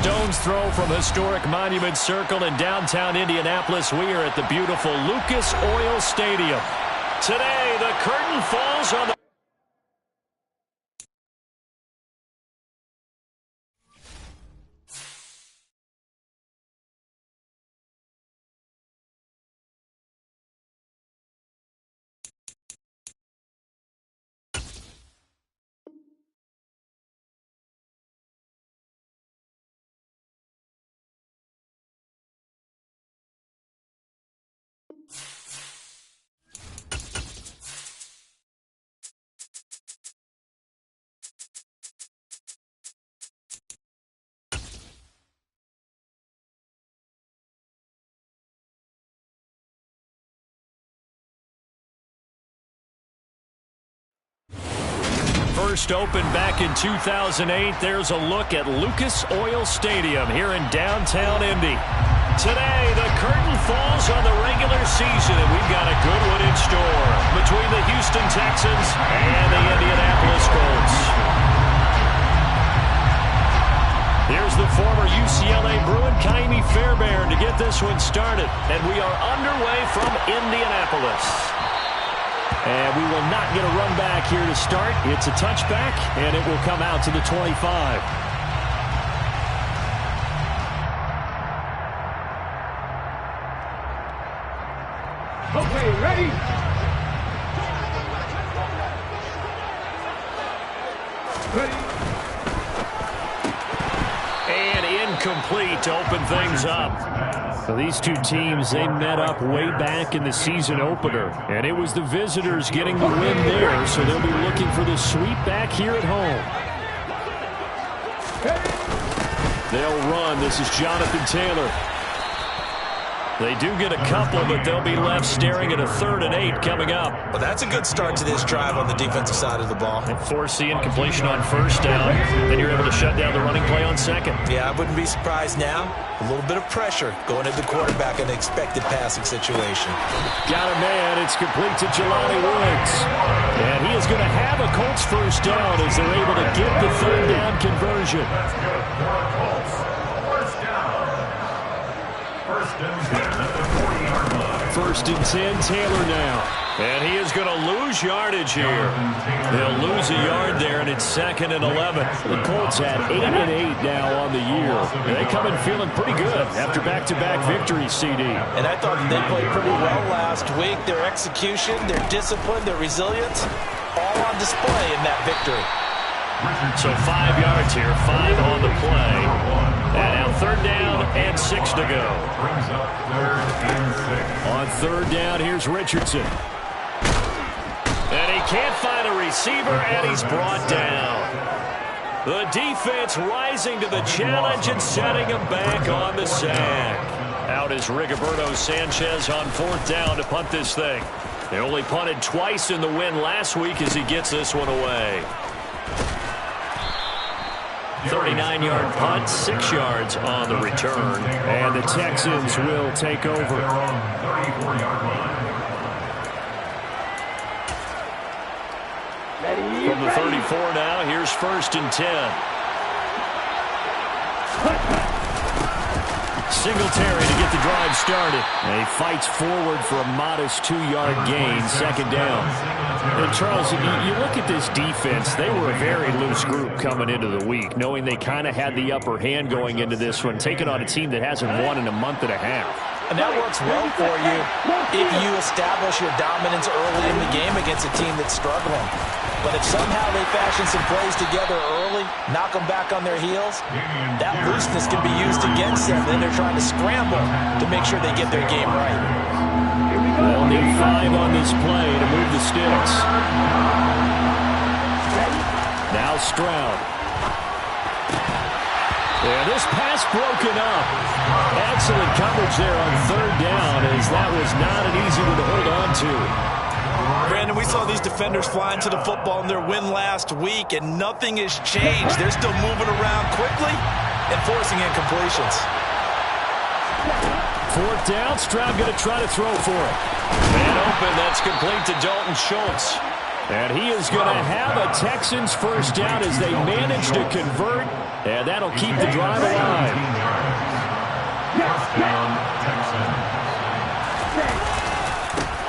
stone's throw from historic Monument Circle in downtown Indianapolis. We are at the beautiful Lucas Oil Stadium. Today, the curtain falls on the... First opened back in 2008. There's a look at Lucas Oil Stadium here in downtown Indy. Today, the curtain falls on the regular season, and we've got a good one in store between the Houston Texans and the Indianapolis Colts. Here's the former UCLA Bruin, Kaimi Fairbairn, to get this one started. And we are underway from Indianapolis. And we will not get a run back here to start. It's a touchback, and it will come out to the 25. Okay, ready? Ready. And incomplete to open things up. So these two teams, they met up way back in the season opener. And it was the visitors getting the win there, so they'll be looking for the sweep back here at home. They'll run. This is Jonathan Taylor. They do get a couple, but they'll be left staring at a 3rd and 8 coming up. Well, that's a good start to this drive on the defensive side of the ball. And force the incompletion on 1st down. Then you're able to shut down the running play on 2nd. Yeah, I wouldn't be surprised now. A little bit of pressure going at the quarterback in an expected passing situation. Got a man. It's complete to Jelani Woods. And he is going to have a Colts 1st down as they're able to get the 3rd down conversion. That's good for our Colts. 1st down. 1st and 10 at the 40-yard line. 1st and 10, Taylor now. And he is going to lose yardage here. They'll lose a yard there, and it's 2nd and 11. The Colts had 8 and 8 now on the year. They come in feeling pretty good after back-to-back victories, CD. And I thought they played pretty well last week. Their execution, their discipline, their resilience, all on display in that victory. So 5 yards here, 5 on the play. And now 3rd down and 6 to go. Brings up 3rd and 6. On 3rd down, here's Richardson. And he can't find a receiver, and he's brought down. The defense rising to the challenge and setting him back on the sack. Out is Rigoberto Sanchez on 4th down to punt this thing. They only punted twice in the win last week as he gets this one away. 39-yard punt, 6 yards on the return. And the Texans will take over. They're on 34-yard line. From the 34 now, here's 1st and 10. Singletary to get the drive started. And he fights forward for a modest 2-yard gain, 2nd down. And Charles, you look at this defense, they were a very loose group coming into the week, knowing they kind of had the upper hand going into this one, taking on a team that hasn't won in a month and a half. And that works well for you if you establish your dominance early in the game against a team that's struggling. But if somehow they fashion some plays together early, knock them back on their heels, that looseness can be used against them. Then they're trying to scramble to make sure they get their game right. They'll need 5 on this play to move the sticks. Now Stroud. Yeah, this pass broken up. Excellent coverage there on 3rd down, as that was not an easy one to hold on to. Brandon, we saw these defenders flying to the football in their win last week, and nothing has changed. They're still moving around quickly and forcing incompletions. 4th down, Stroud going to try to throw for it. Man open, that's complete to Dalton Schultz. And he is going to have a Texans 1st down as they manage to convert And that'll keep the drive alive. First down, Texans.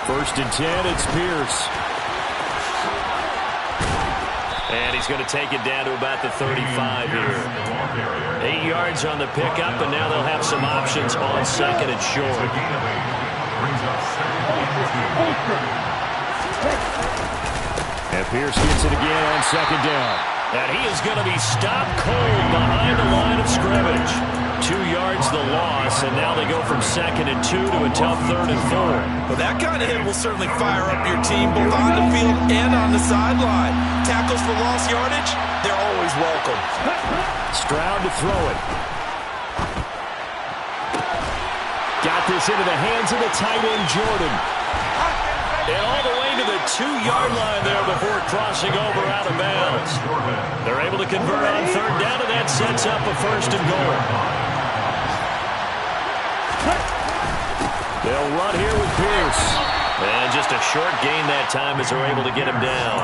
1st and 10, it's Pierce. And he's going to take it down to about the 35 here. 8 yards on the pickup, and now they'll have some options on 2nd and short. And Pierce gets it again on 2nd down. And he is going to be stopped cold behind the line of scrimmage. 2 yards the loss, and now they go from 2nd and 2 to a tough 3rd and 4. Well, that kind of hit will certainly fire up your team both on the field and on the sideline. Tackles for lost yardage, they're always welcome. Stroud to throw it. Got this into the hands of the tight end, Jordan. And all the way to the 2-yard line there before crossing over out of bounds. They're able to convert on 3rd down, and that sets up a 1st and goal. They'll run here with Pierce. And just a short gain that time as they're able to get him down.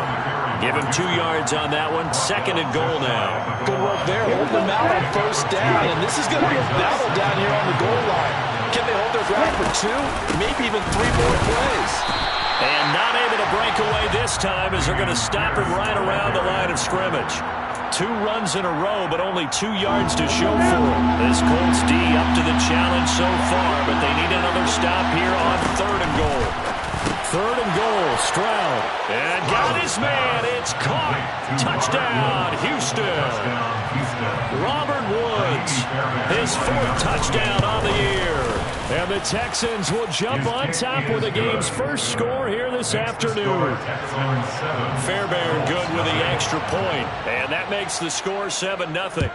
Give him 2 yards on that one. 2nd and goal now. Good work there. Hold them out on 1st down, and this is going to be a battle down here on the goal line. Can they hold their ground for 2, maybe even 3 more plays? And not able to break away this time as they're going to stop him right around the line of scrimmage. 2 runs in a row, but only 2 yards to show for it. This Colts D up to the challenge so far, but they need another stop here on 3rd and goal. 3rd and goal, Stroud. And got his man. It's caught. Touchdown, Houston. Robert Woods, his 4th touchdown on the year. And the Texans will jump on top with the game's first score here this afternoon. Fairbairn good with the extra point. And that makes the score 7-0.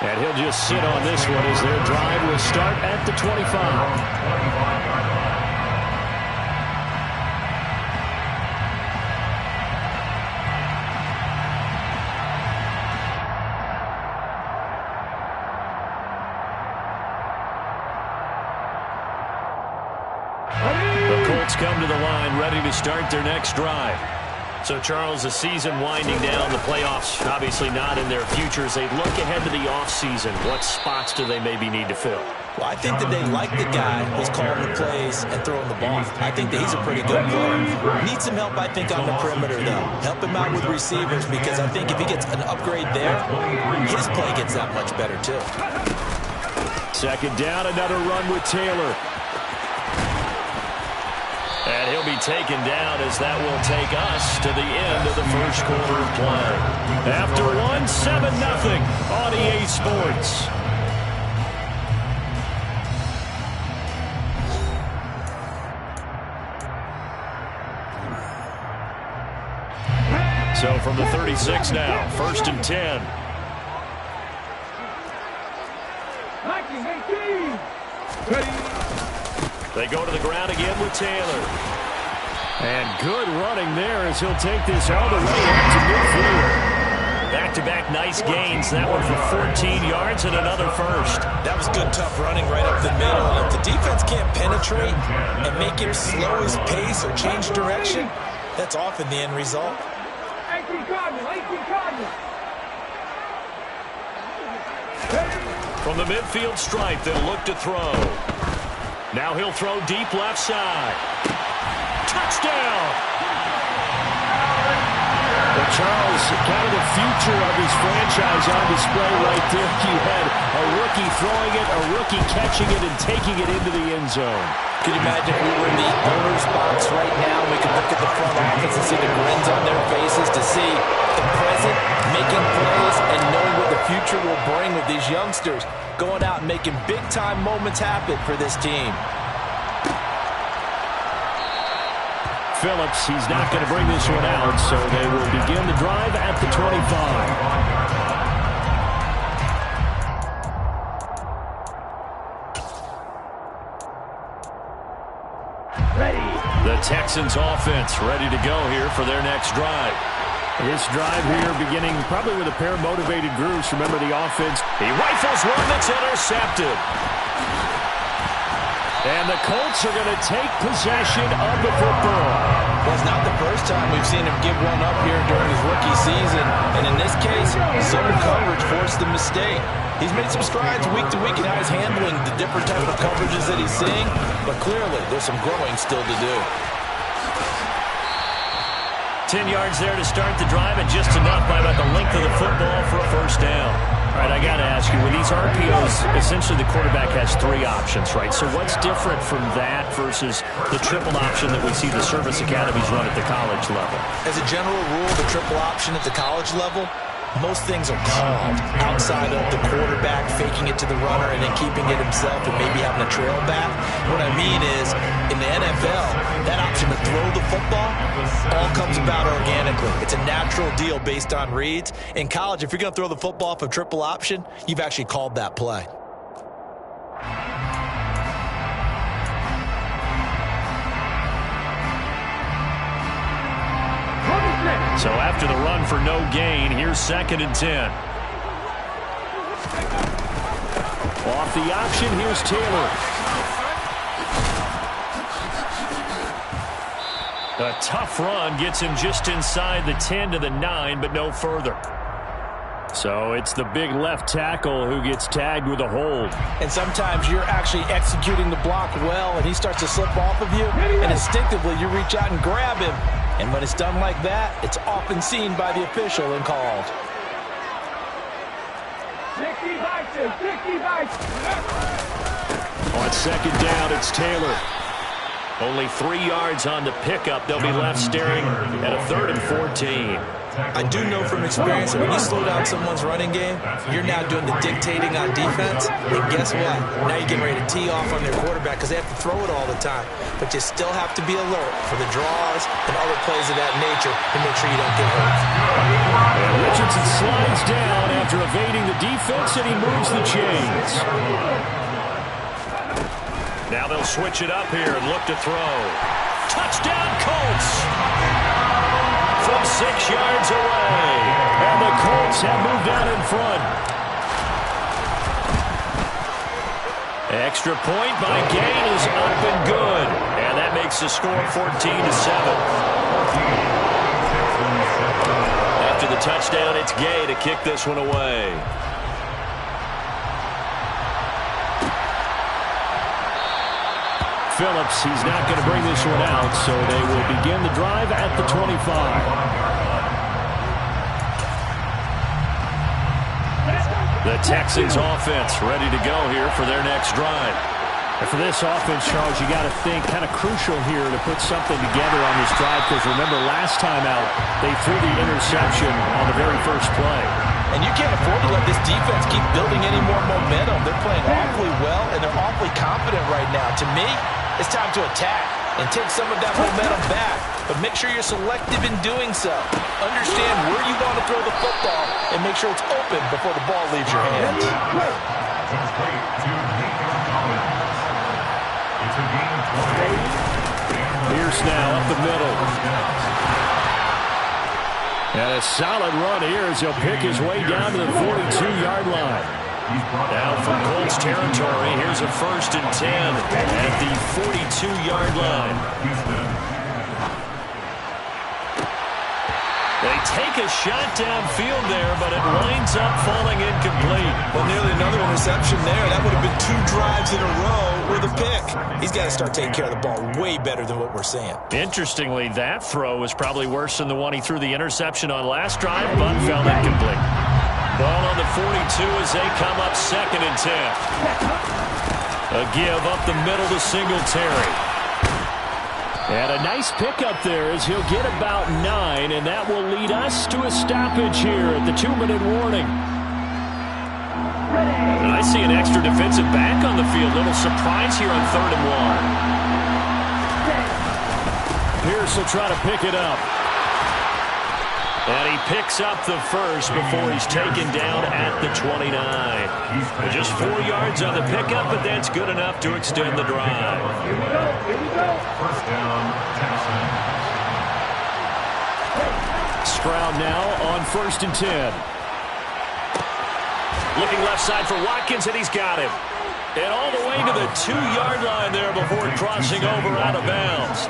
And he'll just sit on this one as their drive will start at the 25. Come to the line, ready to start their next drive. So, Charles, the season winding down, the playoffs obviously not in their future. As they look ahead to the offseason, what spots do they maybe need to fill? Well, I think that they like the guy who's calling the plays and throwing the ball. I think that he's a pretty good player. Needs some help, I think, on the perimeter, though. Help him out with receivers, because I think if he gets an upgrade there, his play gets that much better, too. 2nd down, another run with Taylor. And he'll be taken down as that will take us to the end of the first quarter of play. After 1, 7-0 on EA Sports. So from the 36 now, 1st and 10. They go to the ground again with Taylor. And good running there as he'll take this all the way up to midfield. Back-to-back nice gains. That one for 14 yards and another 1st. That was good, tough running right up the middle. If the defense can't penetrate and make him slow his pace or change direction, that's often the end result. From the midfield stripe, they'll look to throw. Now he'll throw deep left side. Touchdown! Well, Charles, kind of the future of his franchise on display right there. You had a rookie throwing it, a rookie catching it, and taking it into the end zone. Can you imagine if we were in the owner's box right now? We could look at the front office and see the grins on their faces, to see the present making plays and knowing what the future will bring with these youngsters going out and making big-time moments happen for this team. Phillips, he's not going to bring this one out, so they will begin the drive at the 25. The Texans offense ready to go here for their next drive. This drive here beginning probably with a pair of motivated groups. Remember the offense. He rifles one that's intercepted. And the Colts are going to take possession of the football. Well, it's not the first time we've seen him give one up here during his rookie season. And in this case, zone coverage forced the mistake. He's made some strides week to week in how he's handling the different type of coverages that he's seeing. But clearly, there's some growing still to do. 10 yards there to start the drive, and just enough by about the length of the football for a first down. All right, I got to ask you, with these RPOs, essentially the quarterback has 3 options, right? So what's different from that versus the triple option that we see the service academies run at the college level? As a general rule, the triple option at the college level, most things are called outside of the quarterback faking it to the runner and then keeping it himself and maybe having a trail back. What I mean is, in the NFL, that option to throw the football all comes about organically. It's a natural deal based on reads. In college, if you're going to throw the football off a triple option, you've actually called that play. So after the run for no gain, here's 2nd and 10. Off the option, here's Taylor. A tough run gets him just inside the 10 to the 9, but no further. So it's the big left tackle who gets tagged with a hold. And sometimes you're actually executing the block well, and he starts to slip off of you, and instinctively you reach out and grab him. And when it's done like that, it's often seen by the official and called. On 2nd down, it's Taylor. Only 3 yards on the pickup. They'll be left staring at a 3rd and 14. I do know from experience that when you slow down someone's running game, you're now doing the dictating on defense. And guess what? Now you're getting ready to tee off on their quarterback because they have to throw it all the time. But you still have to be alert for the draws and other plays of that nature to make sure you don't get hurt. And Richardson slides down after evading the defense, and he moves the chains. Now they'll switch it up here and look to throw. Touchdown, Colts! From 6 yards away. And the Colts have moved out in front. Extra point by Gain is up and good. And that makes the score 14-7. After the touchdown, it's Gay to kick this one away. Phillips, he's not going to bring this one out, so they will begin the drive at the 25. The Texans offense ready to go here for their next drive. And for this offense, Charles, you got to think kind of crucial here to put something together on this drive, because remember last time out, they threw the interception on the very first play. And you can't afford to let this defense keep building any more momentum. They're playing awfully well, and they're awfully confident right now. To me, it's time to attack and take some of that momentum back. But make sure you're selective in doing so. Understand where you want to throw the football and make sure it's open before the ball leaves your hands. Pierce now up the middle. And a solid run here as he'll pick his way down to the 42-yard line. Now from Colts territory, here's a 1st and 10 at the 42-yard line. They take a shot downfield there, but it winds up falling incomplete. Well, nearly another interception there. That would have been 2 drives in a row with a pick. He's got to start taking care of the ball way better than what we're seeing. Interestingly, that throw was probably worse than the one he threw the interception on last drive, but fell incomplete. Ball on the 42 as they come up 2nd and 10. A give up the middle to Singletary. And a nice pickup there as he'll get about 9, and that will lead us to a stoppage here at the 2-minute warning. And I see an extra defensive back on the field. Little surprise here on 3rd and 1. Pierce will try to pick it up. And he picks up the first before he's taken down at the 29. Just 4 yards on the pickup, but that's good enough to extend the drive. Here we go. First down, Texans. Stroud now on 1st and 10. Looking left side for Watkins, and he's got him. And all the way to the 2-yard line there before crossing over out of bounds.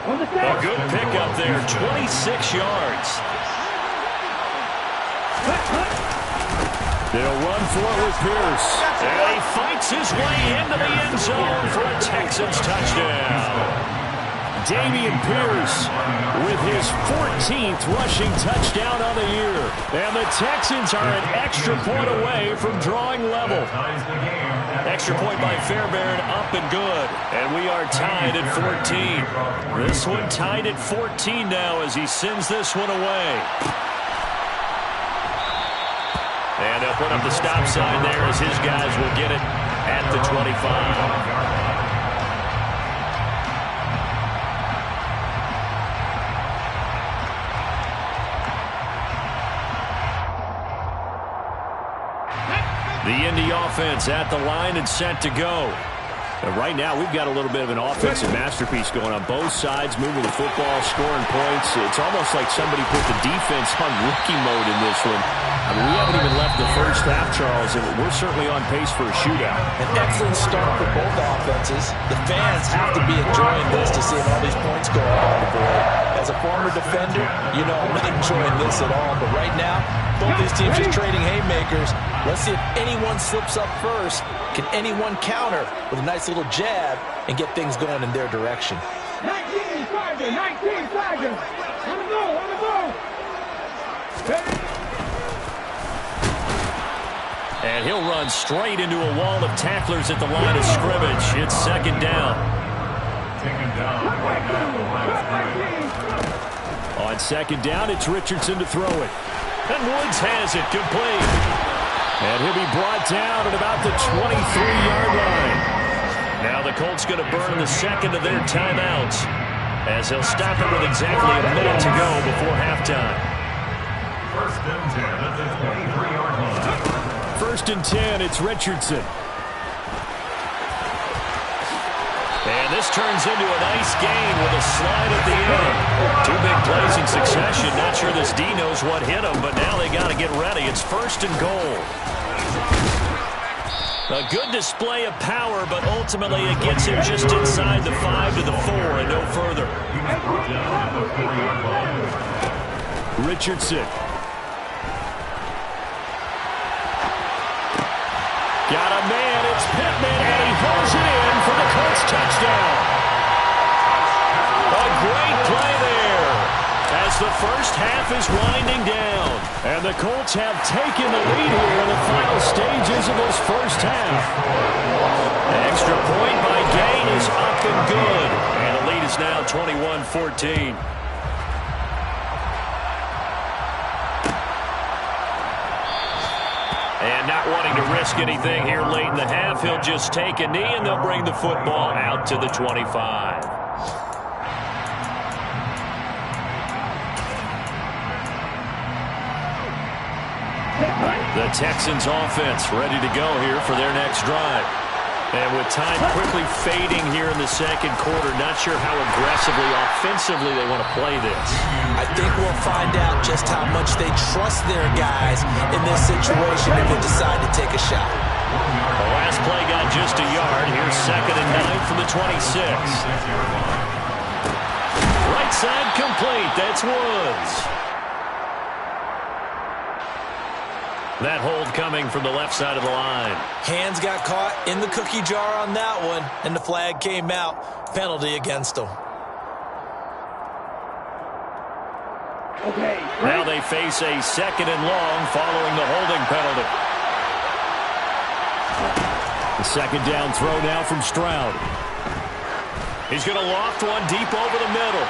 A good pickup there, 26 yards. They'll run for it with Pierce. And he fights his way into the end zone for a Texans touchdown. Dameon Pierce with his 14th rushing touchdown on the year. And the Texans are an extra point away from drawing level. Extra point by Fairbairn, up and good. And we are tied at 14. This one tied at 14 now as he sends this one away. And they'll put up the stop sign there as his guys will get it at the 25. The Indy offense at the line and set to go. And right now, we've got a little bit of an offensive masterpiece going on both sides, moving the football, scoring points. It's almost like somebody put the defense on rookie mode in this one. I mean, we haven't even left the first half, Charles, and we're certainly on pace for a shootout. An excellent start for both offenses. The fans have to be enjoying this to see all these points go on the board. As a former defender, you know I'm not enjoying this at all. But right now, both these teams just trading haymakers. Let's see if anyone slips up first. Can anyone counter with a nice little jab and get things going in their direction? 19 flaggers, 19 flaggers. On the move, on the move. And he'll run straight into a wall of tacklers at the line of scrimmage. It's second down. Taken down right now. On second down, it's Richardson to throw it. And Woods has it complete. And he'll be brought down at about the 23-yard line. Now the Colts going to burn the second of their timeouts as they'll stop it with exactly a minute to go before halftime. First and 10 at the 23-yard line. First and 10, it's Richardson. And this turns into a nice gain with a slide at the end. Two big plays in succession. Not sure this D knows what hit him, but now they got to get ready. It's first and goal. A good display of power, but ultimately it gets him just inside the 5 to the 4 and no further. Richardson. Got a man, it's Pittman, and he pulls it in for the Colts touchdown. A great play there as the first half is winding down. And the Colts have taken the lead here in the final stages of this first half. Extra point by Gain is up and good. And the lead is now 21-14. And not wanting to risk anything here late in the half, he'll just take a knee and they'll bring the football out to the 25. The Texans offense ready to go here for their next drive. And with time quickly fading here in the second quarter, not sure how aggressively, offensively they want to play this. I think we'll find out just how much they trust their guys in this situation if they decide to take a shot. The last play got just a yard. Here's second and 9 from the 26. Right side complete. That's Woods. That hold coming from the left side of the line. Hands got caught in the cookie jar on that one, and the flag came out. Penalty against them. Okay. Now they face a second and long following the holding penalty. The second down throw now from Stroud. He's going to loft one deep over the middle.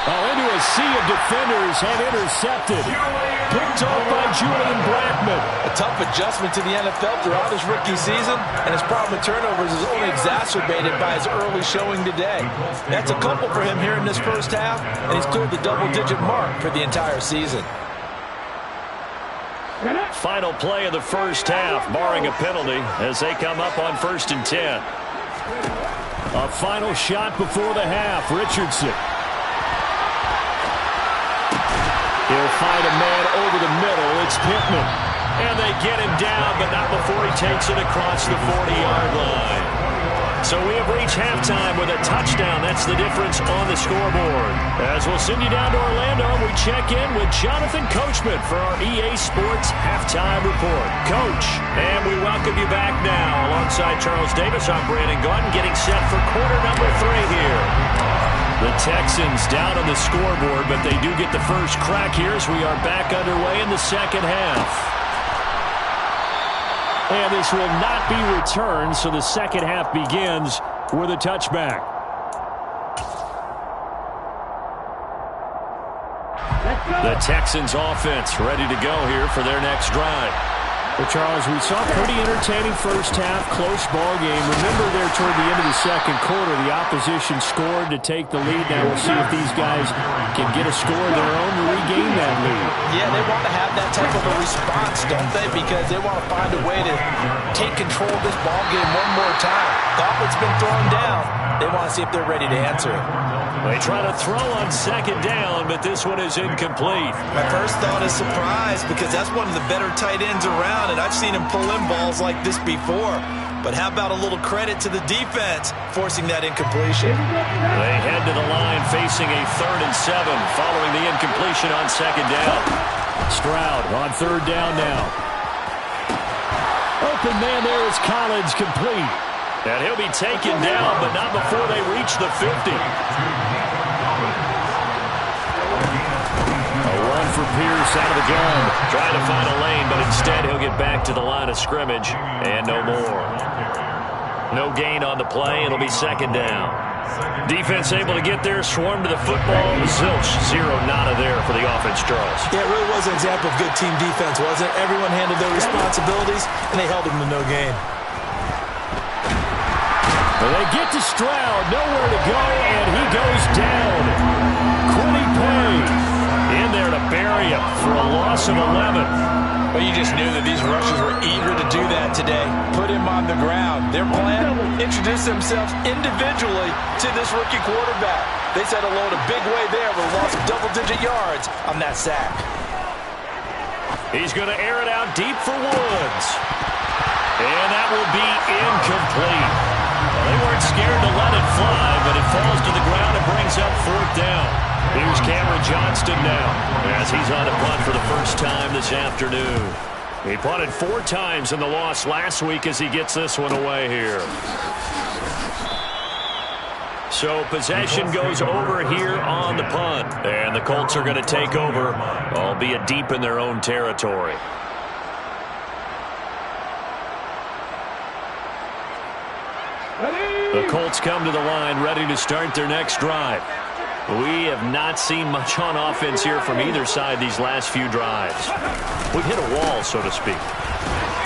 Oh, into a sea of defenders and intercepted. Picked off by Julian Blackmon. A tough adjustment to the NFL throughout his rookie season, and his problem with turnovers is only exacerbated by his early showing today. That's a couple for him here in this first half, and he's cleared the double-digit mark for the entire season. Final play of the first half, barring a penalty, as they come up on first and 10. A final shot before the half, Richardson. He'll find a man over the middle. It's Pittman. And they get him down, but not before he takes it across the 40-yard line. So we have reached halftime with a touchdown. That's the difference on the scoreboard. As we'll send you down to Orlando, we check in with Jonathan Coachman for our EA Sports Halftime Report. Coach, and we welcome you back now. Alongside Charles Davis, I'm Brandon Gaudin, getting set for quarter number 3 here. The Texans down on the scoreboard, but they do get the first crack here as we are back underway in the second half. And this will not be returned, so the second half begins with a touchback. The Texans offense ready to go here for their next drive. Well, Charles, we saw a pretty entertaining first half, close ball game. Remember there toward the end of the second quarter, the opposition scored to take the lead. Now we'll see if these guys can get a score of their own to regain that lead. Yeah, they want to have that type of a response, don't they? Because they want to find a way to take control of this ball game one more time. Gauntlet's been thrown down. They want to see if they're ready to answer it. They try to throw on second down, but this one is incomplete. My first thought is surprise, because that's one of the better tight ends around, and I've seen him pull in balls like this before. But how about a little credit to the defense forcing that incompletion? They head to the line facing a 3rd and 7 following the incompletion on second down. Stroud on 3rd down now. Open man there is Collins, complete. And he'll be taken down, but not before they reach the 50. A run for Pierce out of the gun. Trying to find a lane, but instead he'll get back to the line of scrimmage. And no more. No gain on the play. It'll be second down. Defense able to get there, swarm to the football. Zilch, 0 nada there for the offense, Charles. Yeah, it really was an example of good team defense, wasn't it? Everyone handled their responsibilities, and they held them to no gain. Well, they get to Stroud, nowhere to go, and he goes down. Quiddy Pay in there to bury him for a loss of 11. But you just knew that these rushers were eager to do that today. Put him on the ground. Their plan, introduce themselves individually to this rookie quarterback. They said hello in a big way there, but lost double-digit yards on that sack. He's going to air it out deep for Woods. And that will be incomplete. Well, they weren't scared to let it fly, but it falls to the ground and brings up 4th down. Here's Cameron Johnston now as he's on a punt for the first time this afternoon. He punted 4 times in the loss last week as he gets this one away here. So possession goes over here on the punt, and the Colts are going to take over, albeit deep in their own territory. The Colts come to the line ready to start their next drive. We have not seen much on offense here from either side these last few drives. We've hit a wall, so to speak.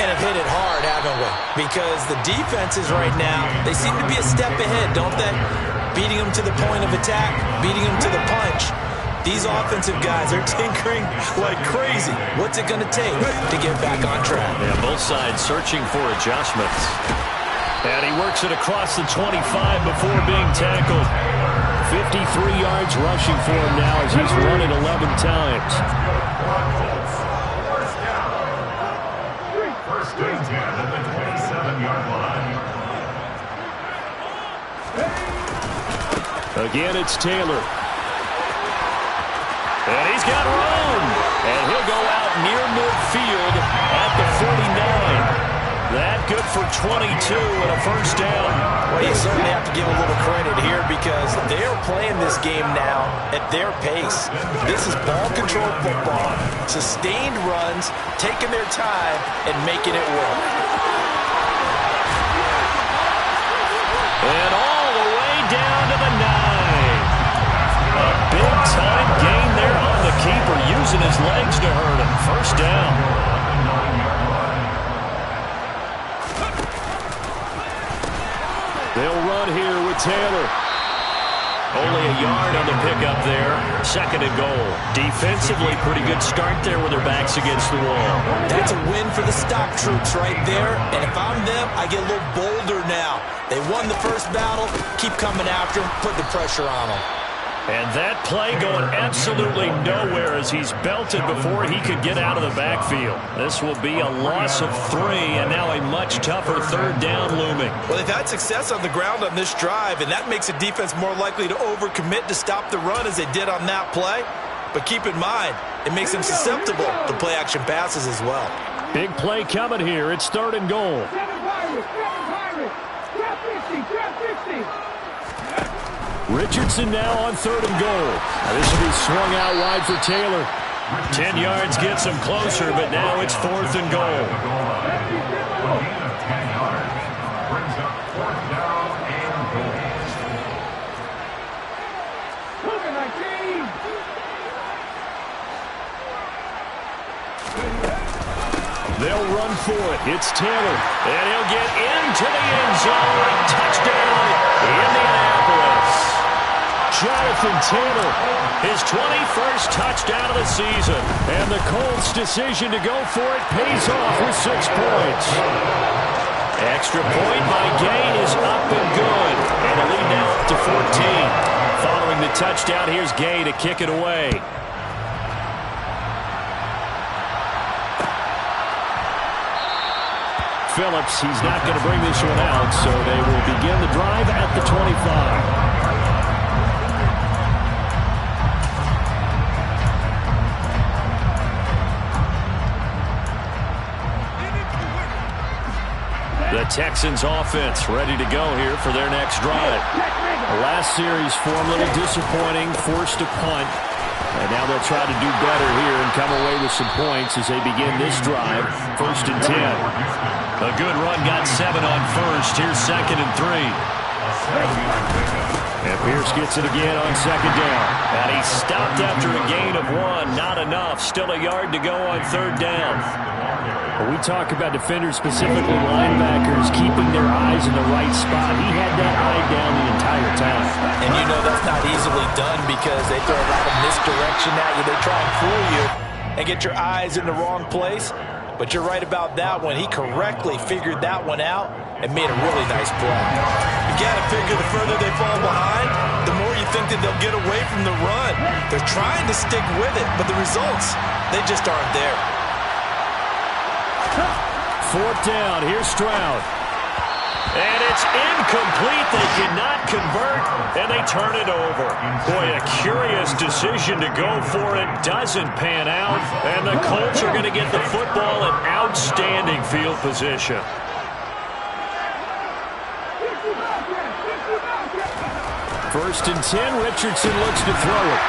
And have hit it hard, haven't we? Because the defenses right now, they seem to be a step ahead, don't they? Beating them to the point of attack, beating them to the punch. These offensive guys are tinkering like crazy. What's it going to take to get back on track? Yeah, both sides searching for adjustments. And he works it across the 25 before being tackled. 53 yards rushing for him now as he's run it 11 times. First and 10 at the 27-yard line. Again, it's Taylor. And he's got room. And he'll go out near midfield at the 49. That good for 22 and a first down. Well, you certainly have to give a little credit here because they're playing this game now at their pace. This is ball control football, sustained runs, taking their time and making it work. And all the way down to the 9. A big-time gain there on the keeper, using his legs to hurt him. First down. They'll run here with Taylor. Only a yard on the pickup there. 2nd and goal. Defensively, pretty good start there with their backs against the wall. That's a win for the stock troops right there. And if I'm them, I get a little bolder now. They won the first battle. Keep coming after them. Put the pressure on them. And that play going absolutely nowhere as he's belted before he could get out of the backfield. This will be a loss of 3, and now a much tougher third down looming. Well, they've had success on the ground on this drive, and that makes a defense more likely to overcommit to stop the run as they did on that play. But keep in mind, it makes them susceptible to play-action passes as well. Big play coming here. It's 3rd and goal. Richardson now on 3rd and goal. Now this will be swung out wide for Taylor. 10 yards gets him closer, but now it's 4th and goal. They'll run for it. It's Taylor, and he'll get into the end zone. Touchdown, Indianapolis. Jonathan Taylor, his 21st touchdown of the season. And the Colts' decision to go for it pays off with 6 points. Extra point by Gain is up and good. And the lead now up to 14. Following the touchdown, here's Gay to kick it away. Phillips, he's not going to bring this one out, so they will begin the drive at the 25. The Texans offense ready to go here for their next drive. The last series for them a little disappointing, forced a punt. And now they'll try to do better here and come away with some points as they begin this drive. 1st and 10. A good run, got 7 on 1st. Here's 2nd and 3. And Pierce gets it again on 2nd down. And he stopped after a gain of 1. Not enough. Still a yard to go on 3rd down. When we talk about defenders, specifically linebackers, keeping their eyes in the right spot, he had that eye down the entire time. And you know that's not easily done because they throw a lot of misdirection at you. They try and fool you and get your eyes in the wrong place. But you're right about that one. He correctly figured that one out and made a really nice play. You got to figure the further they fall behind, the more you think that they'll get away from the run. They're trying to stick with it, but the results, they just aren't there. 4th down. Here's Stroud. And it's incomplete. They cannot convert, and they turn it over. Boy, a curious decision to go for it. Doesn't pan out, and the Colts are going to get the football in outstanding field position. First and 10. Richardson looks to throw it.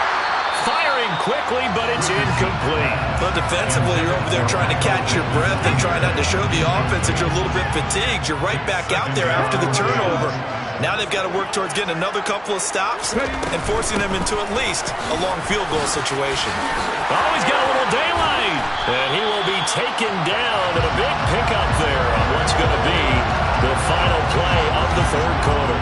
Firing quickly, but it's incomplete. But defensively, you're over there trying to catch your breath and try not to show the offense that you're a little bit fatigued. You're right back out there after the turnover. Now they've got to work towards getting another couple of stops and forcing them into at least a long field goal situation. Oh, he's got a little daylight. And he will be taken down, and a big pickup there on what's going to be the final play of the 3rd quarter.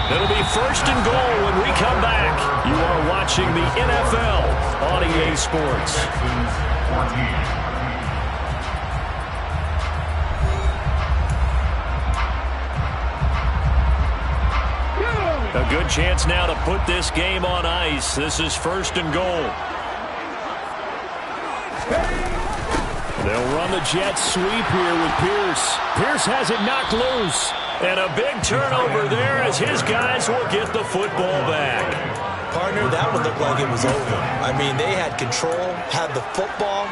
It'll be 1st and goal when we come back. You are watching the NFL on EA Sports. A good chance now to put this game on ice. This is 1st and goal. They'll run the jet sweep here with Pierce. Pierce has it knocked loose. And a big turnover there as his guys will get the football back. Partner, that one looked like it was over. I mean, they had control, had the football,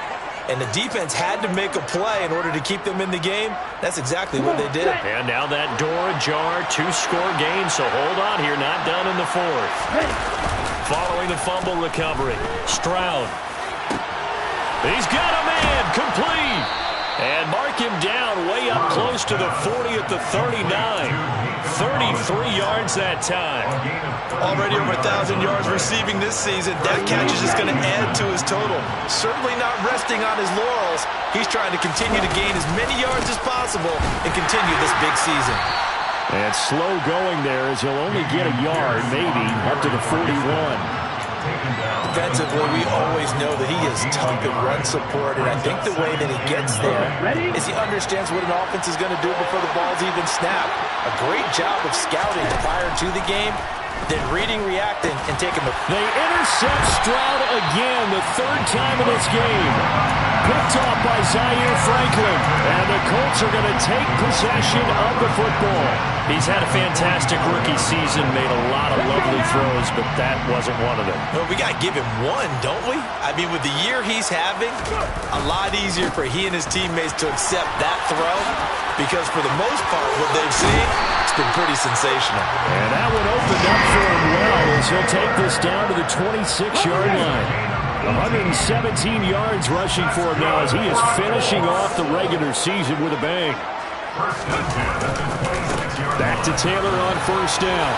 and the defense had to make a play in order to keep them in the game. That's exactly what they did. And now that door ajar, 2-score game, so hold on here, not done in the 4th. Following the fumble recovery, Stroud. He's got a man, complete. And mark him down way up close to the 40 at the 39. 33 yards that time. Already over 1,000 yards receiving this season. That catch is just going to add to his total. Certainly not resting on his laurels. He's trying to continue to gain as many yards as possible and continue this big season. And slow going there as he'll only get a yard, maybe, up to the 41. taken down. Defensively, we always know that he is tough and run support, and I think the way that he gets there is he understands what an offense is going to do before the ball's even snapped. A great job of scouting prior to the game, then reading, reacting, and taking the... They intercept Stroud again, the third time in this game. Picked off by Zaire Franklin, and the Colts are going to take possession of the football. He's had a fantastic rookie season, made a lot of lovely throws, but that wasn't one of them. Well, we got to give him one, don't we? I mean, with the year he's having, a lot easier for he and his teammates to accept that throw, because for the most part, what they've seen, it's been pretty sensational. And that one opened up for him well as he'll take this down to the 26-yard line. 117 yards rushing for him now as he is finishing off the regular season with a bang. Back to Taylor on first down.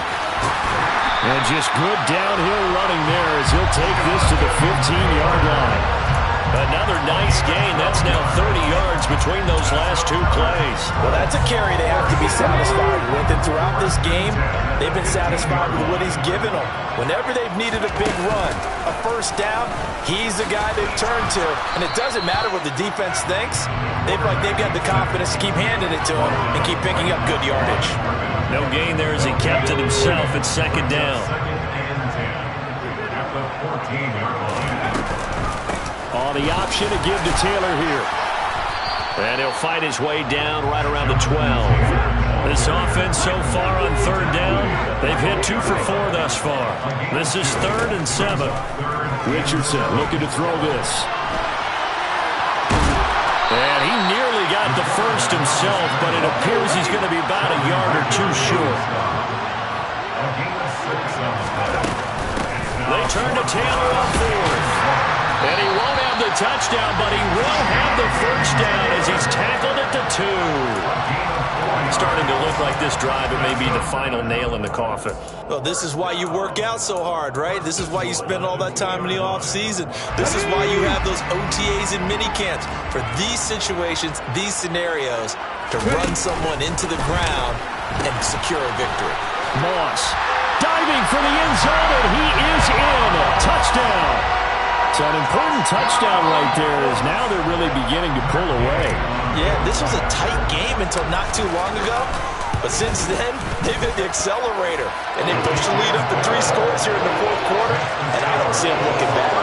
And just good downhill running there as he'll take this to the 15-yard line. Another nice gain. That's now 30 yards between those last two plays. Well, that's a carry they have to be satisfied with. And throughout this game, they've been satisfied with what he's given them. Whenever they've needed a big run, a first down, he's the guy they've turned to. And it doesn't matter what the defense thinks. They've got the confidence to keep handing it to him and keep picking up good yardage. No gain there as he kept it himself at second down. At the 14-yard line. The option to give to Taylor here. And he'll fight his way down right around the 12. This offense so far on third down, they've hit 2 for 4 thus far. This is 3rd and 7. Richardson looking to throw this. And he nearly got the first himself, but it appears he's going to be about a yard or two short. They turn to Taylor on 4th. And he won't have the touchdown, but he will have the first down as he's tackled at the 2. Starting to look like this drive, it may be the final nail in the coffin. Well, this is why you work out so hard, right? This is why you spend all that time in the offseason. This is why you have those OTAs and mini camps for these situations, these scenarios, to run someone into the ground and secure a victory. Moss diving for the end zone, and he is in. Touchdown. It's an important touchdown right there as now they're really beginning to pull away. Yeah, this was a tight game until not too long ago. But since then, they've hit the accelerator. And they pushed the lead up to 3 scores here in the 4th quarter. And I don't see them looking back.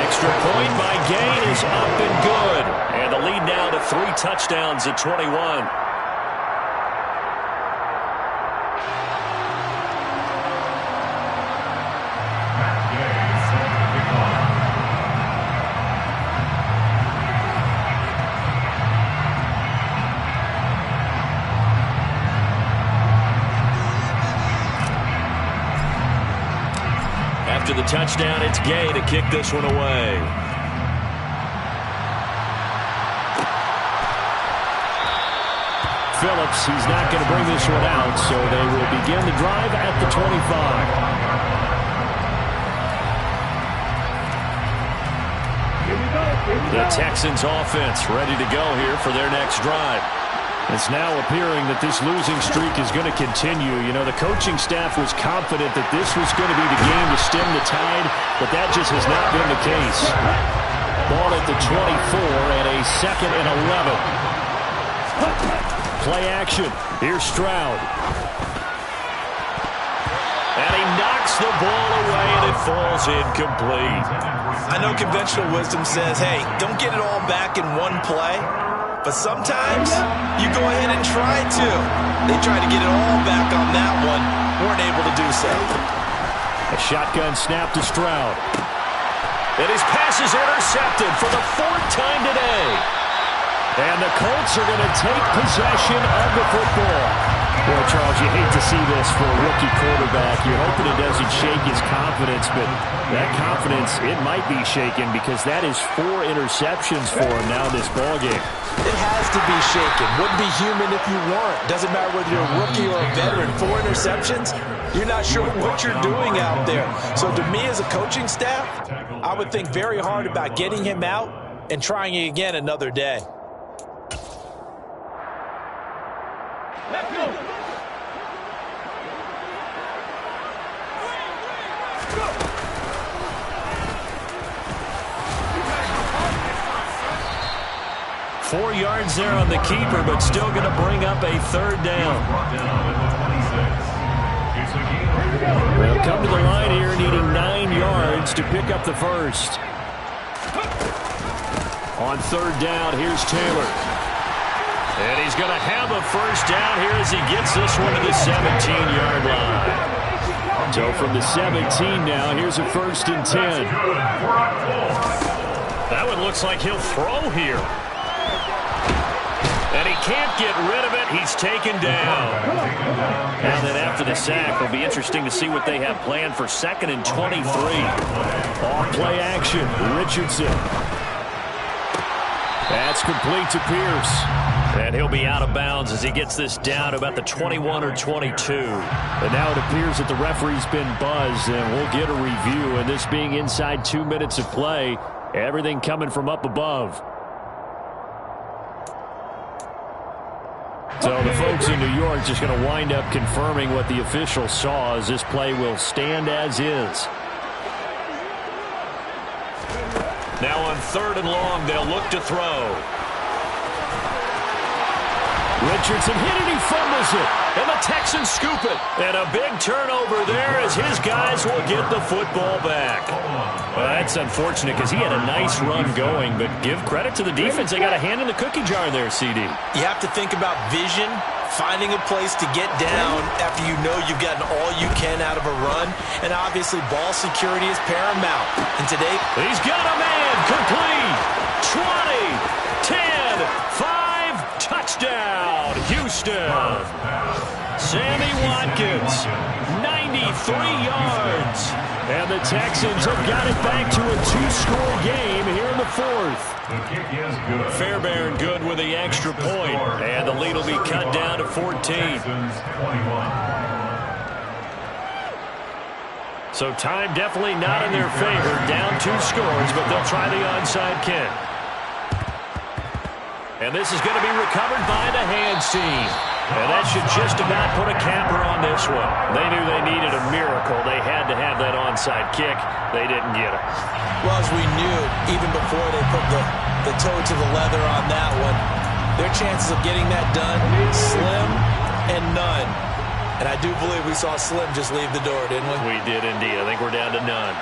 Extra point by Gain is up and good. And the lead now to 3 touchdowns at 21. After the touchdown, it's Gay to kick this one away. Phillips, he's not going to bring this one out, so they will begin the drive at the 25. The Texans offense ready to go here for their next drive. It's now appearing that this losing streak is going to continue. You know, the coaching staff was confident that this was going to be the game to stem the tide, but that just has not been the case. Ball at the 24 and a 2nd and 11. Play action. Here's Stroud. And he knocks the ball away, and it falls incomplete. I know conventional wisdom says, hey, don't get it all back in one play. But sometimes you go ahead and try to. They tried to get it all back on that one. Weren't able to do so. A shotgun snap to Stroud. And his pass is intercepted for the 4th time today. And the Colts are going to take possession of the football. Well, Charles, you hate to see this for a rookie quarterback. You're hoping it doesn't shake his confidence, but that confidence, it might be shaken because that is 4 interceptions for him now in this ballgame. It has to be shaken. Wouldn't be human if you weren't. Doesn't matter whether you're a rookie or a veteran. 4 interceptions, you're not sure what you're doing out there. So to me as a coaching staff, I would think very hard about getting him out and trying it again another day. Let's go. 4 yards there on the keeper, but still going to bring up a third down. They'll come to the line here needing 9 yards to pick up the first. On third down, here's Taylor. And he's going to have a first down here as he gets this one to the 17-yard line. So from the 17 now, here's a 1st and 10. That one looks like he'll throw here. And he can't get rid of it. He's taken down. And then after the sack, it'll be interesting to see what they have planned for 2nd and 23. Off play action, Richardson. That's complete to Pierce. And he'll be out of bounds as he gets this down to about the 21 or 22. And now it appears that the referee's been buzzed, and we'll get a review. And this being inside 2 minutes of play, everything coming from up above. So the folks in New York just going to wind up confirming what the official saw, as this play will stand as is. Now on 3rd and long, they'll look to throw. Richardson hit it, he fumbles it, and the Texans scoop it. And a big turnover there as his guys will get the football back. Well, that's unfortunate because he had a nice run going, but give credit to the defense. They got a hand in the cookie jar there, CD. You have to think about vision, finding a place to get down after you know you've gotten all you can out of a run, and obviously ball security is paramount. And today, he's got a man, complete, 20, 10, 5, touchdown, Houston. Sammy Watkins, 93 yards. And the Texans have got it back to a 2-score game here in the 4th. The kick is good. Fairbairn good with the extra point. And the lead will be cut down to 14. Texans 21. So time definitely not in their favor. Down 2 scores, but they'll try the onside kick. And this is going to be recovered by the hands team. And that should just about put a capper on this one. They knew they needed a miracle. They had to have that onside kick. They didn't get it. Well, as we knew, even before they put the toe to the leather on that one, their chances of getting that done, slim and none. And I do believe we saw Slim just leave the door, didn't we? We did indeed. I think we're down to none.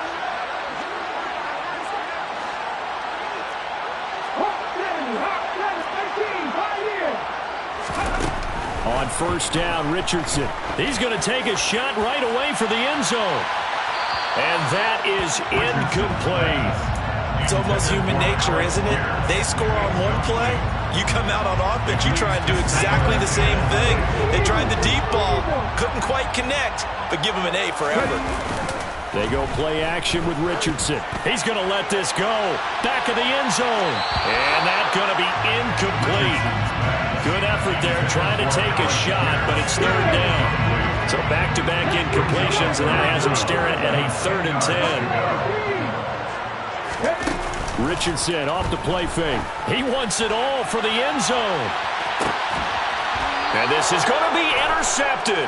On 1st down, Richardson. He's going to take a shot right away for the end zone. And that is incomplete. It's almost human nature, isn't it? They score on one play, you come out on offense, you try and do exactly the same thing. They tried the deep ball, couldn't quite connect, but give them an A forever. They go play action with Richardson. He's going to let this go. Back of the end zone. And that's going to be incomplete. Good effort there trying to take a shot, but it's 3rd down. So back-to-back incompletions, and that has him staring at a 3rd and 10. Richardson off the play fake. He wants it all for the end zone. And this is going to be intercepted.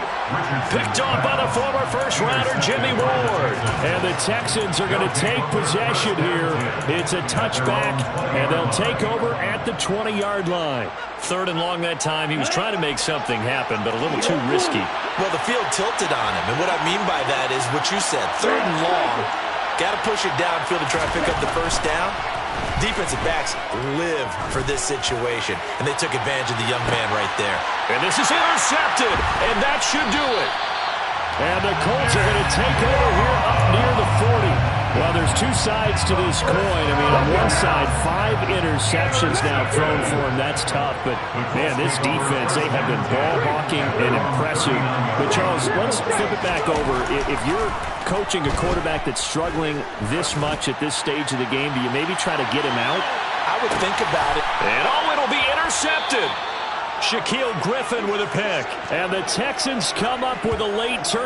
Picked off by the former first-rounder Jimmy Ward. And the Texans are going to take possession here. It's a touchback, and they'll take over at the 20-yard line. 3rd and long that time. He was trying to make something happen, but a little too risky. Well, the field tilted on him, and what I mean by that is what you said. 3rd and long, got to push it downfield to try to pick up the first down. Defensive backs live for this situation, and they took advantage of the young man right there. And this is intercepted, and that should do it. And the Colts are going to take over here up near the 40. Well, there's 2 sides to this coin. I mean, on one side, 5 interceptions now thrown for him. That's tough. But, man, this defense, they have been ball-hawking and impressive. But, Charles, let's flip it back over. If you're coaching a quarterback that's struggling this much at this stage of the game, do you maybe try to get him out? I would think about it. And, it'll be intercepted. Shaquille Griffin with a pick. And the Texans come up with a late turn.